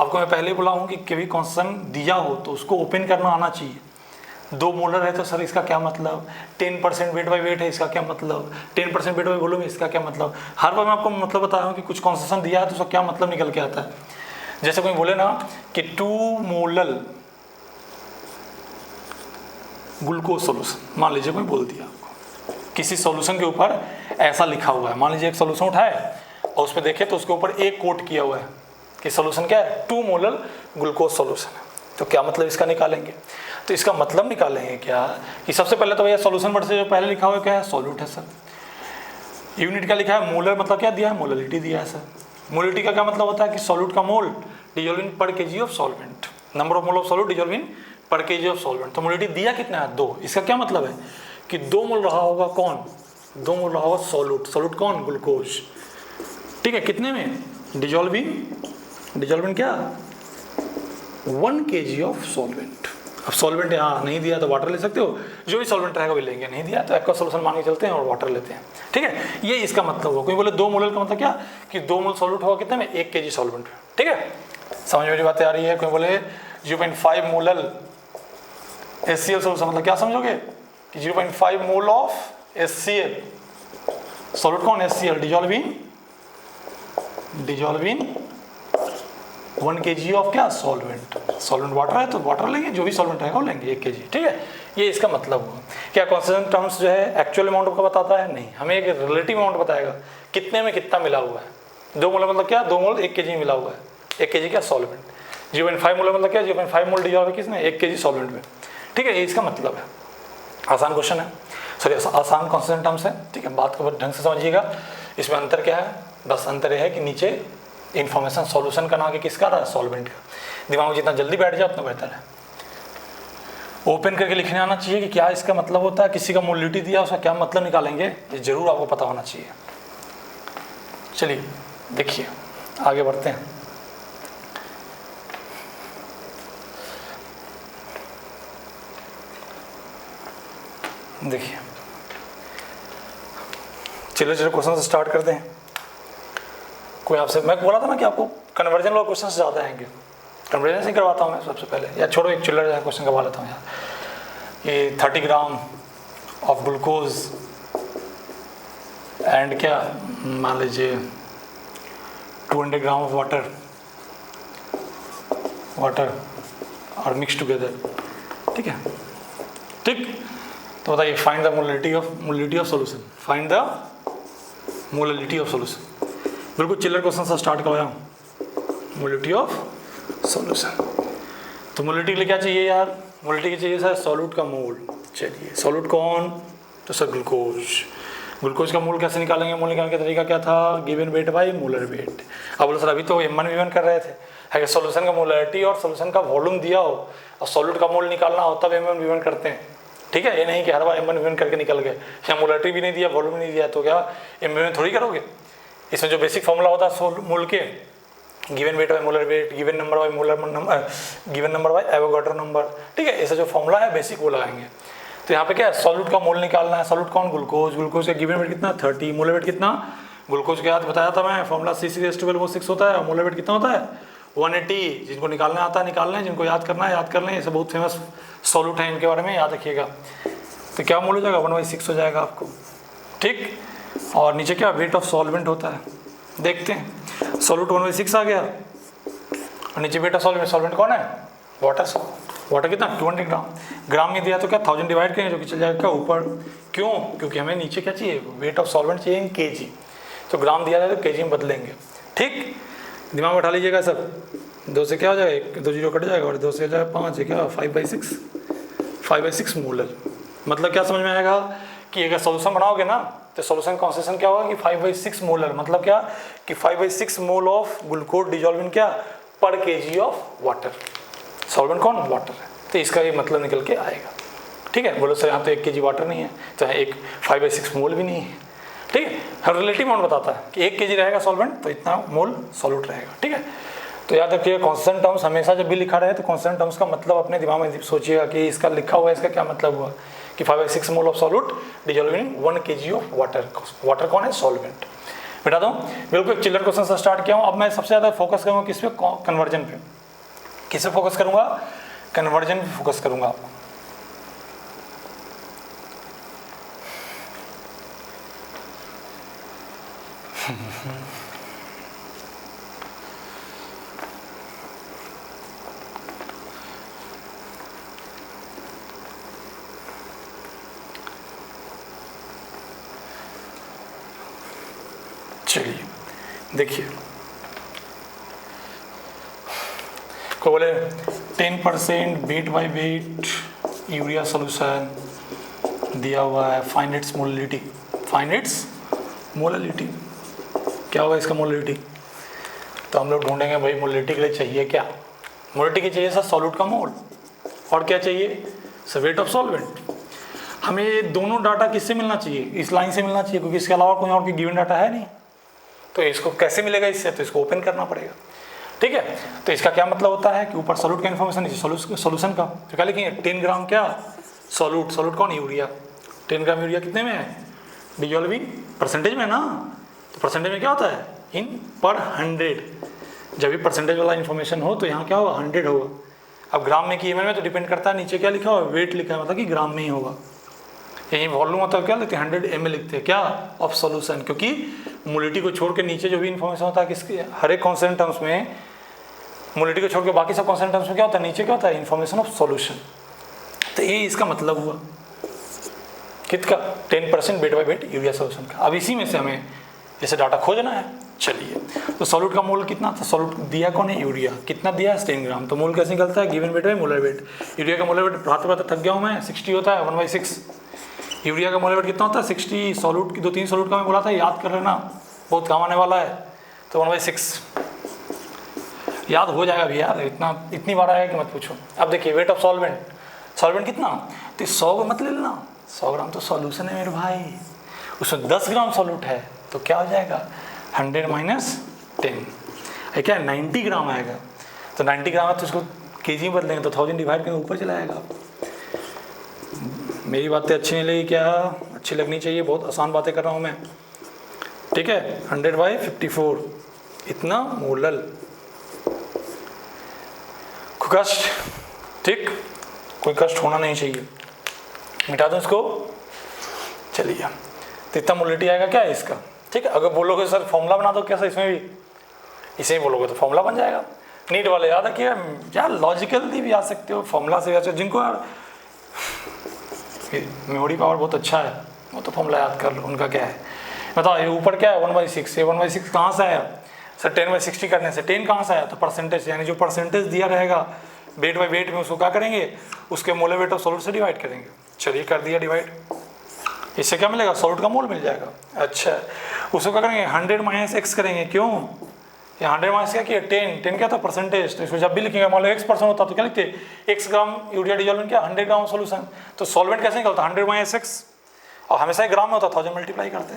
A: आपको मैं पहले बोला हूँ कि कभी कॉन्सेशन दिया हो तो उसको ओपन करना आना चाहिए। 2 मोलर है तो सर इसका क्या मतलब, 10% वेट बाई वेट है इसका क्या मतलब, 10% वेट बाई वॉल्यूम है इसका क्या मतलब। हर बार मैं आपको मतलब बता रहा हूँ कि कुछ कॉन्सेशन दिया है तो उसका क्या मतलब निकल के आता है। जैसे कोई बोले ना कि 2 मोलल ग्लूकोज सॉल्यूशन, मान लीजिए कोई बोल दिया आपको, किसी सॉल्यूशन के ऊपर ऐसा लिखा हुआ है, मान लीजिए एक सॉल्यूशन उठाए और उस पर देखे तो उसके ऊपर एक कोट किया हुआ है कि सॉल्यूशन क्या है, 2 मोलल ग्लूकोज सॉल्यूशन है। तो क्या मतलब इसका निकालेंगे, तो इसका मतलब निकालेंगे क्या कि सबसे पहले तो भैया सॉल्यूशन वर्ड से जो पहले लिखा हुआ है क्या है, सॉल्यूट है सर। यूनिट क्या लिखा है, मोलर, मतलब क्या दिया है, मोलरिटी दिया है सर। मोलरिटी का क्या मतलब होता है कि सॉल्यूट का मोल डिजॉल्व इन पर KG of solvent, number of mole of solute dissolve in पर केजी ऑफ सॉल्वेंट। तो मोलरिटी दिया कितना है, 2। इसका क्या मतलब है कि 2 मोल रहा होगा कौन, 2 मोल रहा होगा सॉल्यूट। सॉल्यूट कौन, ग्लूकोज। ठीक है, कितने में? डिजॉल्विंग क्या 1 kg ऑफ सॉल्वेंट। अब सॉल्वेंट यहाँ नहीं दिया तो वाटर ले सकते हो, जो भी सॉल्वेंट रहेगा वो लेंगे, नहीं दिया तो एक्वा सोल्यूशन मान के चलते हैं और वाटर लेते हैं। ठीक है, ये इसका मतलब हो। कोई बोले 2 मोल का मतलब क्या कि 2 मोल सॉल्वेंट होगा कितने में? 1 kg सॉल्वेंट। ठीक है, समझ में बातें आ रही है। कोई बोले 0.5 मोलल HCl सॉल्यूशन, मतलब क्या समझोगे कि 0.5 मोल ऑफ HCl सॉल्वेंट कौन? HCl डिजॉल्विंग 1 kg ऑफ क्या? सॉल्वेंट वाटर है तो वाटर लेंगे, जो भी सॉल्वेंट रहेगा वो लेंगे 1 kg। ठीक है, ये इसका मतलब हुआ। क्या कॉन्स्टेंट टर्म्स जो है एक्चुअल अमाउंट का बताता है? नहीं, हमें एक रिलेटिव अमाउंट बताएगा, कितने में कितना मिला हुआ है। 2 मोल मतलब क्या? 2 मोल 1 kg मिला हुआ है, 1 kg क्या? सॉल्वेंट। 0.5 मोल मतलब क्या? 0.5 मोल डिजॉल्व किसने? 1 kg सॉल्वेंट में। ठीक है, ये इसका मतलब है। आसान क्वेश्चन है, सॉरी आसान कॉन्स्टेंट टर्म्स है। ठीक है, बात को ढंग से समझिएगा। इसमें अंतर क्या है? बस अंतर यह है कि नीचे इन्फॉर्मेशन सॉल्यूशन का ना कि किसका रहा? सॉल्वेंट का। दिमाग में जितना जल्दी बैठ जाए उतना बेहतर है। ओपन करके लिखने आना चाहिए कि क्या इसका मतलब होता है, किसी का मोलिटी दिया उसका क्या मतलब निकालेंगे, ये जरूर आपको पता होना चाहिए। चलिए देखिए आगे बढ़ते हैं। देखिए चलो क्वेश्चन से स्टार्ट करते हैं। कोई आपसे, मैं बोला था ना कि आपको कन्वर्जन वाले क्वेश्चन ज़्यादा आएंगे, कन्वर्जन से करवाता हूँ मैं सबसे पहले। या छोड़ो एक चिल्लर जैसा क्वेश्चन करवा लेता हूँ यार। ये 30 ग्राम ऑफ ग्लूकोज एंड क्या मान लीजिए 200 ग्राम ऑफ वाटर और मिक्स टुगेदर। ठीक है, ठीक, तो बताइए find the molarity of solution. Find the molarity of solution. बिल्कुल चिल्लर क्वेश्चन से स्टार्ट करवाया हूँ। मोलरिटी ऑफ सॉल्यूशन, तो मोलरिटी के लिए क्या चाहिए यार? मोलरिटी की चाहिए सर सॉल्यूट का मोल। चलिए सॉल्यूट कौन? तो सर ग्लूकोज का मोल कैसे निकालेंगे? मोल निकालने का तरीका क्या था? Given weight by molar weight. अब बोलो सर अभी तो M1 V1 कर रहे थे, है सॉल्यूशन का मोलरिटी और सॉल्यूशन का वॉल्यूम दिया हो और सॉल्यूट का मोल निकालना हो तब M1 V1 करते हैं। ठीक है, ये नहीं कि हर बार M1 V1 करके निकल गए, या मोलरिटी भी नहीं दिया वॉल्यूम नहीं दिया तो क्या M1 V1 थोड़ी करोगे। इसमें जो बेसिक फॉर्मूला होता है मोल के, given weight by molar weight, given number by molar number, given number by Avogadro number. ठीक है, ऐसा जो फॉर्मूला है बेसिक वो लगाएंगे। तो यहाँ पे क्या है? सॉल्यूट का मोल निकालना है। सॉल्यूट कौन? ग्लूकोज का गिवन वेट कितना? 30, मोलर वेट कितना? ग्लूकोज के याद बताया था मैं, फॉर्मूला C6H12O6 होता है और मोलर वेट कितना होता है? 180। जिनको निकालना आता है निकाल लें, जिनको याद करना है याद कर लें। ऐसे बहुत फेमस सॉल्यूट है, इनके बारे में याद रखिएगा। तो क्या मोल हो जाएगा? 1/6 हो जाएगा आपको। ठीक, और नीचे क्या वेट ऑफ सॉल्वेंट होता है, देखते हैं। सॉल्यूट 1/6 आ गया और नीचे वेट ऑफ सॉल्वेंट कौन है? वाटर कितना? 200 ग्राम में दिया तो क्या 1000 डिवाइड करेंगे जो कि चल जाएगा क्या ऊपर। क्यों? क्योंकि हमें नीचे क्या चाहिए? वेट ऑफ सॉल्वेंट चाहिए इन kg, तो ग्राम दिया जाए तो kg में बदलेंगे। ठीक, दिमाग में उठा लीजिएगा सब। 2 से क्या हो जाएगा? 2 0 कट जाएगा और 2 से हो जाएगा 5 है क्या 5/6 मोलर। मतलब क्या समझ में आएगा कि अगर सॉल्यूशन बनाओगे ना तो सॉल्यूशन कॉन्सेंट्रेशन क्या होगा कि 5/6 मोलर। मतलब क्या कि 5/6 mole of glucose dissolve in क्या पर kg ऑफ वाटर। सॉल्वेंट कौन? वाटर है, तो इसका ये मतलब निकल के आएगा। ठीक है, बोलो सर यहाँ तो 1 kg वाटर नहीं है, तो एक 5/6 मोल भी नहीं है। ठीक है, हर रिलेटिव अमाउंट बताता है कि 1 kg रहेगा सॉल्वेंट तो इतना मोल सॉल्यूट रहेगा। ठीक है, तो याद रखिए कॉन्स्टेंट टर्म्स हमेशा जब भी लिखा रहे तो कॉन्स्टेंट टर्म्स का मतलब अपने दिमाग में सोचिएगा कि इसका लिखा हुआ है इसका क्या मतलब हुआ कि 5/6 mole of solute dissolving 1 kg of water. Water कौन है? सॉल्वेंट। बेटा दो बिल्कुल चिल्लर क्वेश्चन से स्टार्ट किया हूँ। अब मैं सबसे ज़्यादा फोकस करूँगा किस पे? कन्वर्जन पे। किस पे फोकस करूँगा? कन्वर्जन पे फोकस करूँगा। चलिए देखिए, को बोले 10% weight by weight urea solution दिया हुआ है, find its molarity. Find its molarity, क्या होगा इसका मोलरिटी? तो हम लोग ढूंढेंगे भाई मोलरिटी के लिए चाहिए क्या? मोलरिटी के चाहिए सर सॉल्यूट का मोल, और क्या चाहिए सर? Weight of solvent. हमें दोनों डाटा किससे मिलना चाहिए? इस लाइन से मिलना चाहिए, क्योंकि इसके अलावा कोई और की गिवन डाटा है नहीं। तो इसको कैसे मिलेगा इससे, तो इसको ओपन करना पड़ेगा। ठीक है, तो इसका क्या मतलब होता है कि ऊपर सॉल्यूट का इन्फॉर्मेशन, नीचे सॉल्यूशन का। तो क्या लिखेंगे 10 ग्राम क्या सॉल्यूट, सॉल्यूट कौन यूरिया, 10 ग्राम यूरिया कितने में है डिजोल्विंग परसेंटेज में ना, तो परसेंटेज में क्या होता है इन पर 100। जब भी परसेंटेज वाला इन्फॉर्मेशन हो तो यहाँ क्या होगा 100 होगा। अब ग्राम में कि एमएल में तो डिपेंड करता है, नीचे क्या लिखा हुआ वेट लिखा है मतलब कि ग्राम में ही होगा। यही वॉल्यूम होता है क्या लिखते हैं 100 ml लिखते हैं क्या ऑफ सॉल्यूशन, क्योंकि मोलिटी को छोड़ के नीचे जो भी इन्फॉर्मेशन होता है किसके हर एक कॉन्स्टेंट टर्म्स में, मोलिटी को छोड़ के बाकी सब कॉन्स्टेंट टर्म्स में क्या होता है नीचे क्या होता है इन्फॉर्मेशन ऑफ सॉल्यूशन। तो ये इसका मतलब हुआ कितना 10% weight by weight urea solution का। अब इसी में से हमें जैसे डाटा खोजना है। चलिए तो सॉल्यूट का मोल कितना था, सॉल्यूट दिया कौन है यूरिया, कितना दिया है 10 ग्राम, तो मोल कैसे निकलता है given weight by molar weight. Urea का मोलर वेट पढ़ाते थक गया हूँ मैं 60 होता है 1/6। यूरिया का मोलर वेट कितना होता है 60, सॉल्यूट की 2-3 सॉल्यूट का मैं बोला था याद कर लेना बहुत काम आने वाला है, तो 1/6 याद हो जाएगा भी यार, इतनी बार आया कि मत पूछो। अब देखिए वेट ऑफ सॉल्वेंट, सॉल्वेंट कितना, तो 100 मत ले लेना, 100 ग्राम तो सॉल्यूशन है मेरे भाई, उसमें 10 ग्राम सॉल्यूट है तो क्या हो जाएगा 100 - 10 है क्या 90 ग्राम आएगा। तो 90 ग्राम है तो इसको केजी में बदलेंगे तो 1000 डिवाइड करके ऊपर चला आएगा। मेरी बातें अच्छी नहीं लगी क्या, अच्छी लगनी चाहिए, बहुत आसान बातें कर रहा हूँ मैं। ठीक है 100/54 इतना मोलल कष्ट, ठीक कोई कष्ट होना नहीं चाहिए, मिटा दूँ इसको। चलिए तो इतना मोलिटी आएगा क्या है इसका। ठीक है, अगर बोलोगे सर फॉर्मूला बना दो कैसा, इसमें भी इसे ही बोलोगे तो फॉर्मूला बन जाएगा। नीट वाले याद रखिए यार, लॉजिकली भी आ सकते हो, फॉर्मूला से भी जिनको यार मेमोरी पावर बहुत अच्छा है वो तो फॉर्मूला याद कर लो, उनका क्या है। बताओ ये ऊपर क्या है 1/6, ये 1/6 कहाँ से आया सर 10/60 करने से 10 कहाँ से आया, तो परसेंटेज, यानी जो परसेंटेज दिया रहेगा वेट बाय वेट में उसको क्या करेंगे उसके मोलर वेट ऑफ सॉल्यूट से डिवाइड करेंगे। चलिए कर दिया डिवाइड, इससे क्या मिलेगा सॉल्यूट का मोल मिल जाएगा। अच्छा उसको क्या करेंगे 100 - x करेंगे, क्यों ये 100 - क्या किया 10 क्या था परसेंटेज, तो इसको जब भी लिखेंगे मान लो x% होता तो क्या लिखते x ग्राम यूरिया डिजोल्वेंट क्या 100 ग्राम सॉल्यूशन, तो सॉल्वेंट कैसे निकलता 100 - x और हमेशा ग्राम में होता 1000 मल्टीप्लाई करते।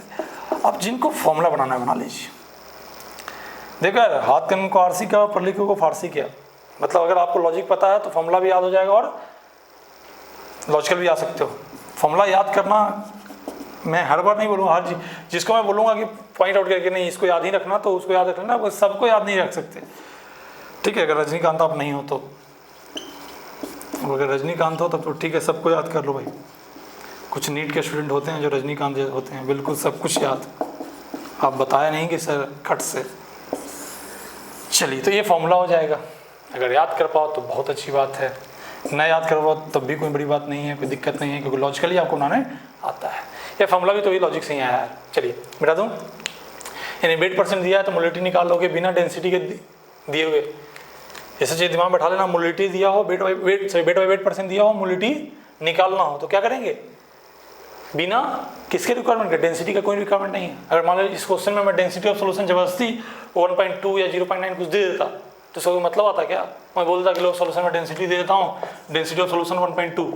A: अब जिनको फॉर्मूला बनाना है बना लीजिए। देखो यार हाथ कन को आरसी क्या पढ़ लिखो को फारसी क्या, मतलब अगर आपको लॉजिक पता है तो फॉर्मूला भी याद हो जाएगा और लॉजिकल भी आ सकते हो। फॉर्मूला याद करना मैं हर बार नहीं बोलूँगा, हर जिसको मैं बोलूँगा कि पॉइंट आउट करके नहीं इसको याद ही रखना तो उसको याद रखना, वो सबको याद नहीं रख सकते। ठीक है, अगर रजनीकांत आप नहीं हो तो, अगर रजनीकांत हो तब तो ठीक है सबको याद कर लो भाई। कुछ नीट के स्टूडेंट होते हैं जो रजनीकांत होते हैं बिल्कुल सब कुछ याद, आप बताया नहीं कि सर कट से। चलिए तो ये फॉर्मूला हो जाएगा, अगर याद कर पाओ तो बहुत अच्छी बात है, न याद कर पाओ तब भी कोई बड़ी बात नहीं है, कोई दिक्कत नहीं है, क्योंकि लॉजिकली आपको बनाने आता है। ये फॉर्मूला भी तो ये लॉजिक से ही आया है। चलिए मिटा दूँ, यानी वेट % दिया है तो मोलिटी निकाल लोगे बिना डेंसिटी के दिए हुए। जैसे चीज़ दिमाग में बैठा लेना, मोलिटी दिया हो वेट बाई वेट % दिया हो, मोलिटी निकालना हो तो क्या करेंगे बिना किसके रिक्वायरमेंट के, डेंसिटी का कोई रिक्वायरमेंट नहीं है। अगर मान लो इस क्वेश्चन में मैं डेंसिटी ऑफ सॉल्यूशन जबरदस्ती 1.2 या 0.9 कुछ दे देता तो इसका कोई मतलब आता क्या, मैं बोलता कि लो सॉल्यूशन में डेंसिटी दे देता हूँ, डेंसिटी ऑफ सॉल्यूशन 1.2,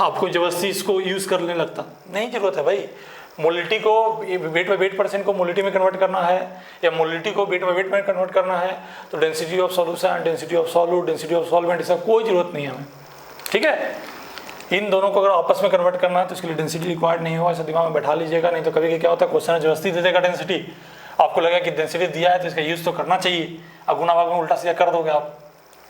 A: आपको जबरदस्ती इसको यूज़ करने लगता, नहीं जरूरत है भाई। मोलिटी को वेट बाई वेट % को मोलिटी में कन्वर्ट करना है या मोलिटी को वेट बाई वेट में कन्वर्ट करना है तो density of solution, density of solute, density of solvent, इसका कोई जरूरत नहीं है हमें। ठीक है, इन दोनों को अगर आपस में कन्वर्ट करना है तो इसके लिए डेंसिटी रिक्वायर्ड नहीं होगा, ऐसा दिमाग में बैठा लीजिएगा। नहीं तो कभी क्या होता है क्वेश्चन जबरदस्ती दे देगा डेंसिटी, आपको लगा कि डेंसिटी दिया है तो इसका यूज़ तो करना चाहिए, अब गुना भाग में उल्टा सीधा कर दोगे आप।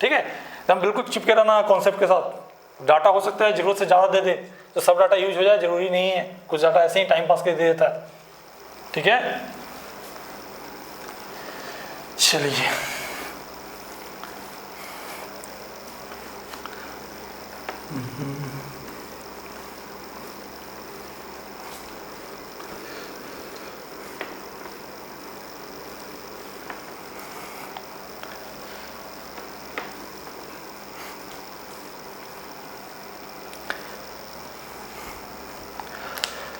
A: ठीक है, तो हम बिल्कुल चिपके रहना कॉन्सेप्ट के साथ। डाटा हो सकता है जरूरत से ज़्यादा दे दे तो सब डाटा यूज हो जाए, जरूरी नहीं है, कुछ डाटा ऐसे ही टाइम पास के दे देता है। ठीक है, चलिए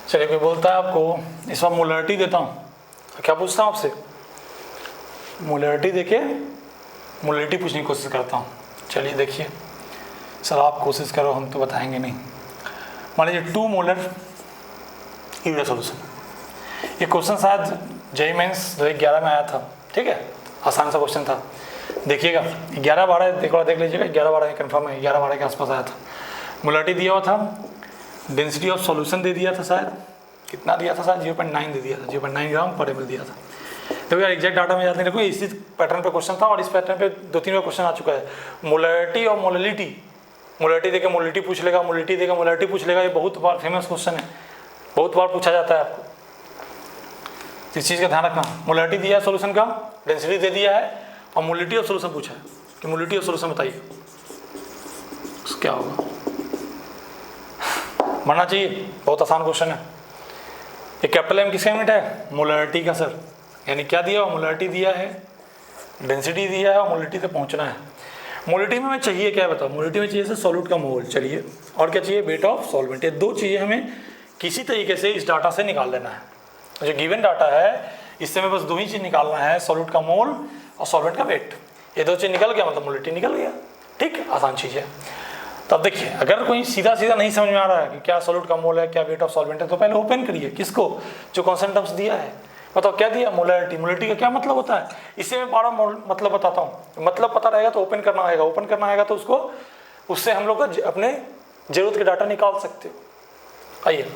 A: चलिए कोई बोलता है आपको इस बार मोलरिटी देता हूँ, क्या पूछता हूँ आपसे, मोलरिटी देके मोलरिटी पूछने की कोशिश करता हूँ। चलिए देखिए सर आप कोशिश करो, हम तो बताएंगे नहीं। मान लीजिए 2 मोलर यूरिया सॉल्यूशन, ये क्वेश्चन शायद जेईई मेंस 2011 में आया था, ठीक है, आसान सा क्वेश्चन था। देखिएगा 11-12 देख लीजिएगा, 11-12 कंफर्म है, 11-12 के आसपास आया था। मोलरिटी दिया हुआ था, डेंसिटी ऑफ सॉल्यूशन दे दिया था, शायद कितना दिया था, शायद 0.9 दे दिया था, 0.9 ग्राम पर ml दिया था। देखो यार एग्जैक्ट डाटा में याद नहीं रखो, इसी पैटर्न पे क्वेश्चन था और इस पैटर्न पे 2-3 बार क्वेश्चन आ चुका है। मोलरिटी और मोलिलिटी, मोलरिटी देकर मोलिलिटी पूछ लेगा, मोलिलिटी देकर मोलरिटी पूछ लेगा, ये बहुत बार फेमस क्वेश्चन है, बहुत बार पूछा जाता है आपको, इस चीज़ का ध्यान रखना। मोलरिटी दिया है सोल्यूशन का, डेंसिटी दे दिया है और मोलिलिटी ऑफ सोल्यूशन पूछा है कि मोलिलिटी ऑफ सोल्यूशन बताइए क्या होगा, मानना चाहिए, बहुत आसान क्वेश्चन है। ये कैपिटल एम किसका यूनिट है? मोलरिटी का सर, यानी क्या दिया हुआ, मोलरिटी दिया है, डेंसिटी दिया है और मोलरिटी तक पहुंचना है। मोलरिटी में हमें चाहिए क्या बताओ, मोलरिटी में चाहिए सर सॉल्यूट का मोल, चलिए, और क्या चाहिए, वेट ऑफ सॉल्वेंट। ये दो चीज़ें हमें किसी तरीके से इस डाटा से निकाल लेना है। जो गिवन डाटा है इससे हमें बस दो ही चीज़ निकालना है, सॉल्यूट का मोल और सॉल्वेंट का वेट। ये दो चीज़ निकल गया मतलब मोलरिटी निकल गया, ठीक, आसान चीज़ है। तो अब देखिए अगर कोई सीधा सीधा नहीं समझ में आ रहा है कि क्या सॉल्यूट का मोल है, क्या वेट ऑफ सॉल्वेंट है, तो पहले ओपन करिए किसको, जो कॉन्स्टेंट टर्म्स दिया है। बताओ क्या दिया, मोलरिटी। मोलरिटी का क्या मतलब होता है, इससे मैं बड़ा मतलब बताता हूँ। मतलब पता रहेगा तो ओपन करना आएगा, ओपन करना आएगा तो उसको, उससे हम लोग अपने जरूरत के डाटा निकाल सकते हो। आइए,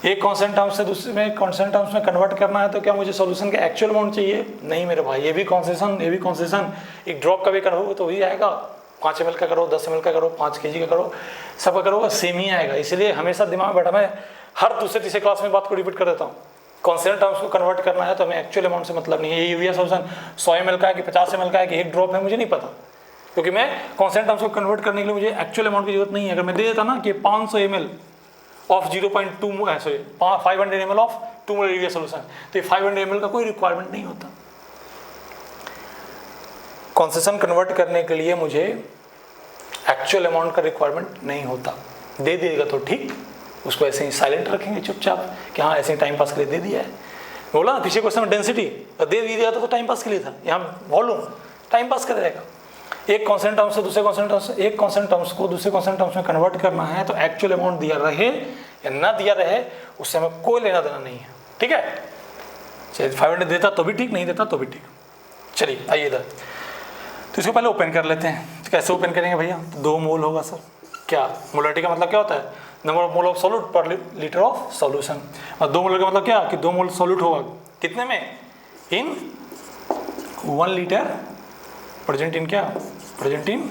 A: एक कांस्टेंट टर्म से दूसरे में कांस्टेंट टर्म्स में कन्वर्ट करना है तो क्या मुझे सॉल्यूशन का एक्चुअल अमाउंट चाहिए? नहीं मेरे भाई, ये भी कॉन्सेशन, एक ड्रॉप का भी करो तो वही आएगा, 5 ml का करो, 10 ml का करो, 5 kg का करो, सबका करो सेम ही आएगा। इसलिए हमेशा दिमाग में बैठा, मैं हर दूसरे तीसरे क्लास में बात को रिपीट कर देता हूँ। कॉन्स्टेंट टर्म्स को कन्वर्ट करना है तो हमें एक्चुअल अमाउंट से मतलब नहीं है। ये यूरिया सॉल्यूशन 100 ml का है कि 50 ml का है कि एक ड्रॉप है, मुझे नहीं पता, क्योंकि मैं कॉन्स्टेंट टर्म्स को कन्वर्ट करने के लिए मुझे एक्चुअल अमाउंट की जरूरत नहीं है। अगर मैं दे देता ना कि 500 ml of 500 ml of 2 molar urea solution, तो 500 ml का कोई रिक्वायरमेंट नहीं होता। कॉन्सेशन कन्वर्ट करने के लिए मुझे एक्चुअल अमाउंट का रिक्वायरमेंट नहीं होता। दे दिएगा तो ठीक, उसको ऐसे ही साइलेंट रखेंगे चुपचाप कि हाँ ऐसे ही टाइम पास के लिए दे दिया है। बोला ना पीछे क्वेश्चन में डेंसिटी दे दिया तो टाइम पास के लिए था, यहाँ वॉल्यूम टाइम पास करेगा। एक कॉन्स्टेंट टर्म से दूसरे कॉन्स्टेंट टर्म से, एक कॉन्स्टेंट टर्म्स को दूसरे कॉन्स्टेंट टर्म्स में कन्वर्ट करना है तो एक्चुअल अमाउंट दिया रहे या ना दिया रहे उससे हमें कोई लेना देना नहीं है, ठीक है। चाहे 500 देता तो भी ठीक, नहीं देता तो भी ठीक। चलिए आइए इधर, तो इसको पहले ओपन कर लेते हैं। तो कैसे ओपन करेंगे भैया, तो 2 मोल होगा सर। क्या मोलरिटी का मतलब क्या होता है, number of mole of solute पर लीटर ऑफ सॉल्यूशन। और 2 मोल का मतलब क्या कि 2 मोल सॉल्यूट होगा कितने में, इन 1 लीटर, प्रेजेंट इन क्या, present in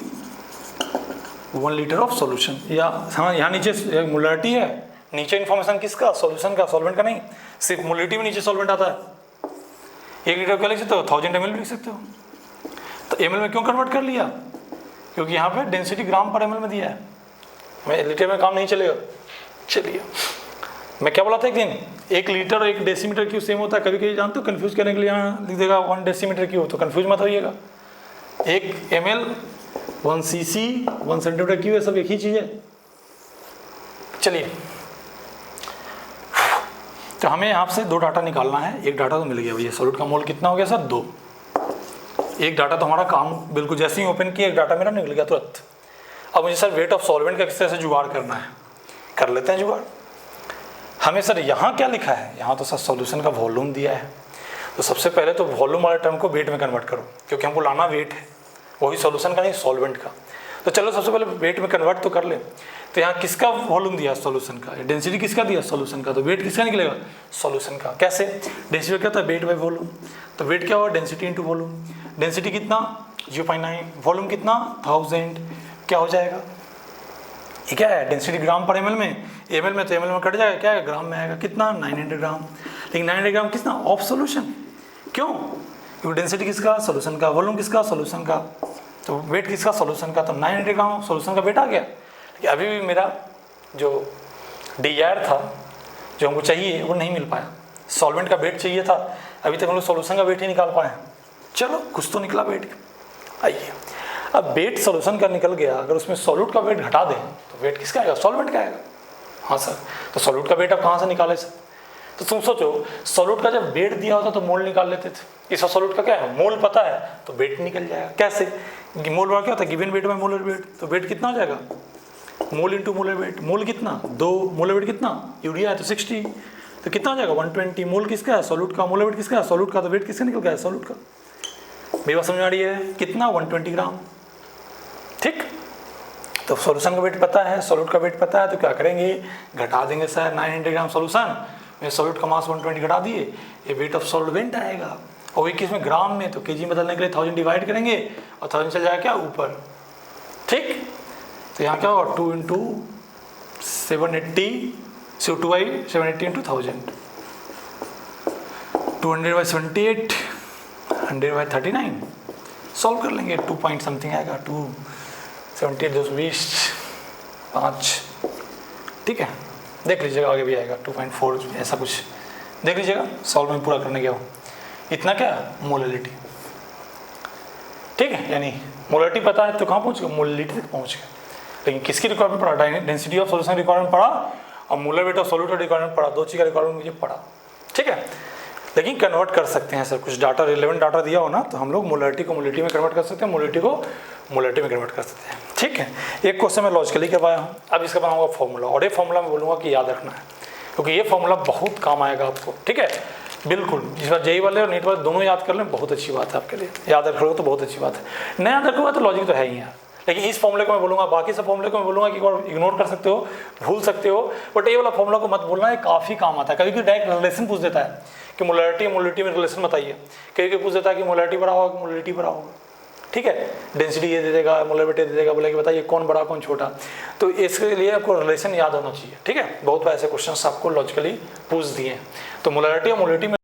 A: 1 litre of solution. या हाँ यहाँ नीचे मोलरिटी है, नीचे इन्फॉर्मेशन किसका, सॉल्यूशन का, सॉल्वेंट का नहीं। सिर्फ मोलरिटी में नीचे सॉल्वेंट आता है। 1 लीटर क्या लिख सकते हो, 1000 ml लिख सकते हो। तो ml में क्यों कन्वर्ट कर लिया, क्योंकि यहाँ पे डेंसिटी ग्राम पर ml में दिया है, मैं लीटर में काम नहीं चलेगा। चलिए मैं क्या बोला था एक दिन, 1 लीटर और 1 डेसीमीटर क्यूब सेम होता है। कभी कभी जानते हो कंफ्यूज करने के लिए यहाँ लिख देगा 1 डेसीमीटर क्यूब, तो कंफ्यूज मत होइएगा। 1 ml 1 cc 1 सेंटीमीटर क्यूब, सब एक ही चीज़ है। चलिए तो हमें यहाँ से 2 डाटा निकालना है। एक डाटा तो मिल गया भैया, सॉल्यूट का मोल कितना हो गया सर, 2। एक डाटा तो हमारा काम बिल्कुल जैसे ही ओपन किया, एक डाटा मेरा निकल गया तुरंत। अब मुझे सर वेट ऑफ सॉल्वेंट का किस तरह से जुगाड़ करना है, कर लेते हैं जुगाड़। हमें सर यहाँ क्या लिखा है, यहाँ तो सर सॉल्यूशन का वॉल्यूम दिया है। तो सबसे पहले तो वॉल्यूम वाले टर्म को वेट में कन्वर्ट करो, क्योंकि हमको लाना वेट है, वही सॉल्यूशन का नहीं सॉल्वेंट का। तो चलो सबसे पहले वेट में कन्वर्ट तो कर ले। तो यहाँ किसका वॉल्यूम दिया, सॉल्यूशन का। डेंसिटी किसका दिया, सॉल्यूशन का। तो वेट किसका निकलेगा, सॉल्यूशन का। कैसे, डेंसिटी क्या होता है, वेट बाई वॉल्यूम। तो वेट क्या हुआ, डेंसिटी इंटू वॉल्यूम। डेंसिटी कितना 0.9, वॉल्यूम कितना 1000, क्या हो जाएगा, ये क्या है, डेंसिटी ग्राम पर ml में, ml में तो ml में कट जाएगा, क्या है ग्राम में आएगा, कितना 900 ग्राम। लेकिन 900 ग्राम कितना, ऑफ सॉल्यूशन, क्यों, क्योंकि डेंसिटी किसका, सॉल्यूशन का, वॉल्यूम किसका, सॉल्यूशन का, तो वेट किसका, सॉल्यूशन का। तो 900 ग्राम सॉल्यूशन का वेट आ गया। लेकिन अभी भी मेरा जो DIR था जो हमको चाहिए वो नहीं मिल पाया। सॉल्वेंट का वेट चाहिए था, अभी तक हम लोग सॉल्यूशन का वेट ही निकाल पाए। चलो कुछ तो निकला वेट। आइए अब वेट सॉल्यूशन का निकल गया, अगर उसमें सॉल्यूट का वेट घटा दें तो वेट किसका आएगा, सॉल्वेंट का आएगा। हाँ सर, तो सॉल्यूट का वेट अब कहाँ से निकाले सर। तो तुम सोचो सॉल्यूट का जब वेट दिया होता तो मोल निकाल लेते थे। इस सॉल्यूट का क्या है, मोल पता है तो वेट निकल जाएगा। कैसे, मोल क्या होता है, given weight by molar weight. तो वेट कितना हो जाएगा, मोल इंटू मोलर वेट। मोल कितना 2, मोलर वेट कितना, यूरिया है तो 60, तो कितना हो जाएगा 120 मोल किसका है, सॉल्यूट का, मोलर वेट किसका है, सॉल्यूट का, तो वेट किसका निकल गया है, सॉल्यूट का। मेरी बात समझ आ रही है, कितना 120 ग्राम। ठीक, तो सॉल्यूशन का वेट पता है, सॉल्यूट का वेट पता है, तो क्या करेंगे, घटा देंगे सर 900 ग्राम सॉल्यूशन में सॉल्यूट का मास 120 घटा दिए, ये वेट ऑफ सॉल्वेंट आएगा। और एक इसमें ग्राम में, तो केजी बदलने के लिए 1000 डिवाइड करेंगे और 1000 चल जाएगा क्या ऊपर। ठीक, तो यहाँ क्या होगा 2 इंटू 780 2 बाई 780 इंटू 1000, 200/78, 100/39, सॉल्व कर लेंगे 2 पॉइंट समथिंग आएगा, 278 220 5। ठीक है, देख लीजिएगा आगे भी आएगा 2.4 ऐसा कुछ, देख लीजिएगा सॉल्व में पूरा करने गया हो। इतना क्या मोलैलिटी। ठीक है, यानी मोलैलिटी पता है तो कहाँ पहुँच गए, मोलैलिटी तक पहुँच गए। लेकिन किसकी रिक्वायरमेंट पड़ा, डेंसिटी ऑफ सॉल्यूशन रिक्वायरमेंट पड़ा और molar weight of solute requirement पड़ा, दो चीज़ का रिक्वायरमेंट मुझे पड़ा। ठीक है, लेकिन कन्वर्ट कर सकते हैं सर, कुछ डाटा रिलेवेंट डाटा दिया हो ना तो हम लोग मोलैलिटी को मोलैलिटी में कन्वर्ट कर सकते हैं, मोलैलिटी को मोलैलिटी में कन्वर्ट कर सकते हैं। ठीक है, एक क्वेश्चन मैं लॉजिकली करवाया हूँ, अब इसका बनाऊंगा फॉर्मूला, और ये फॉर्मूला मैं बोलूँगा कि याद रखना है क्योंकि ये फॉर्मूला बहुत काम आएगा आपको। ठीक है, बिल्कुल, इस बार जेई वाले और नीट वाले दोनों याद कर लें, बहुत अच्छी बात है आपके लिए, याद रखोगे तो बहुत अच्छी बात है, नहीं याद रखोगे तो लॉजिक तो है ही यार। लेकिन इस फॉर्मूले को मैं बोलूँगा, बाकी सब फॉर्मूले को मैं बोलूँगा कि और इग्नोर कर सकते हो, भूल सकते हो, बट ये वाला फॉर्मूला को मत बोलना, ये काफ़ी काम आता है। कभी डायरेक्ट रिलेशन पूछ देता है कि मोलैलिटी मोलैलिटी में रिलेशन बताइए, कभी पूछ देता है कि मोलैलिटी बड़ा होगा कि मोलैलिटी बड़ा होगा। ठीक है, डेंसिटी ये दे देगा, मोलर वेट दे देगा, बोले कि बताइए कौन बड़ा कौन छोटा, तो इसके लिए आपको रिलेशन याद होना चाहिए। ठीक है, बहुत बार ऐसे क्वेश्चंस आपको लॉजिकली पूछ दिए हैं, तो मोलैलिटी और मोलैलिटी में